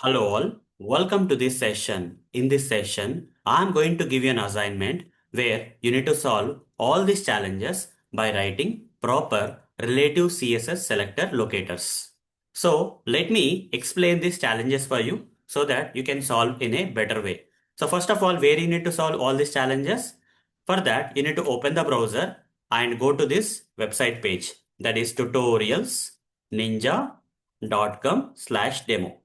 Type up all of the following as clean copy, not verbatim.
Hello all, welcome to this session. In this session, I'm going to give you an assignment where you need to solve all these challenges by writing proper relative CSS selector locators. So let me explain these challenges for you so that you can solve in a better way. So first of all, where you need to solve all these challenges? For that, you need to open the browser and go to this website page, that is tutorialsninja.com/demo.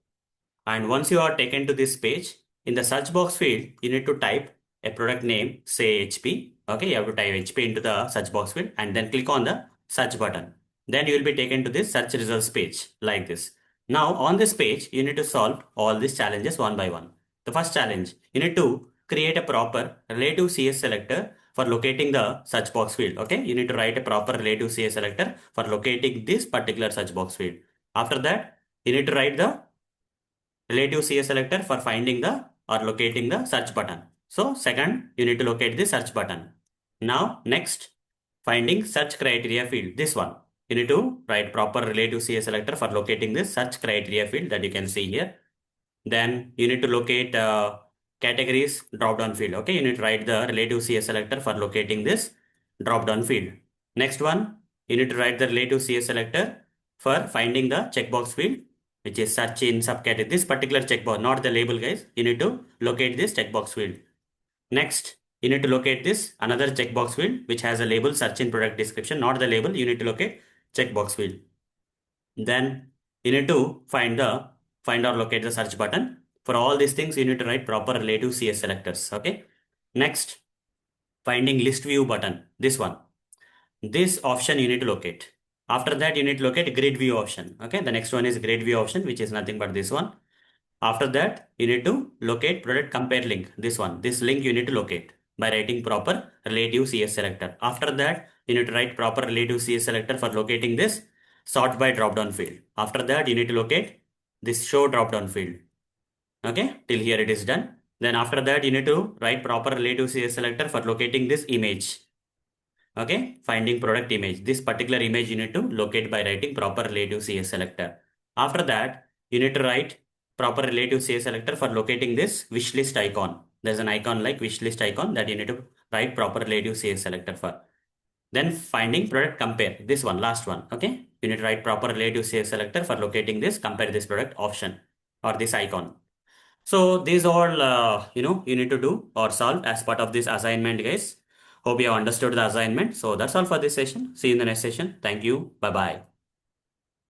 And once you are taken to this page, in the search box field, you need to type a product name, say HP. Okay, you have to type HP into the search box field and then click on the search button. Then you will be taken to this search results page like this. Now on this page, you need to solve all these challenges one by one. The first challenge, you need to create a proper relative CS selector for locating the search box field. Okay, you need to write a proper relative CS selector for locating this particular search box field. After that, you need to write the relative CS selector for finding the or locating the search button. So second, you need to locate the search button. Now next, finding search criteria field, this one. You need to write proper relative CS selector for locating this search criteria field that you can see here. Then you need to locate categories dropdown field. Okay, you need to write the relative CS selector for locating this dropdown field. Next one, you need to write the relative CS selector for finding the checkbox field, which is search in subcategory. This particular checkbox, not the label, guys. You need to locate this checkbox field. Next, you need to locate this another checkbox field which has a label search in product description, not the label. You need to locate checkbox field. Then you need to find or locate the search button. For all these things, you need to write proper relative CS selectors. Okay. Next, finding list view button. This one. This option you need to locate. After that, you need to locate grid view option. Okay. The next one is grid view option, which is nothing but this one. After that, you need to locate product compare link. This one. This link you need to locate by writing proper relative CS selector. After that, you need to write proper relative CS selector for locating this sort by dropdown field. After that, you need to locate this show dropdown field. Okay, till here it is done. Then after that, you need to write proper relative CS selector for locating this image. Okay, finding product image. This particular image you need to locate by writing proper relative CS selector. After that, you need to write proper relative CS selector for locating this wish list icon. There's an icon like wish list icon that you need to write proper relative CS selector for. Then finding product compare, this one, last one. Okay, you need to write proper relative CS selector for locating this compare this product option or this icon. So these all you need to do or solve as part of this assignment, guys. Hope you have understood the assignment. So that's all for this session. See you in the next session. Thank you. Bye bye.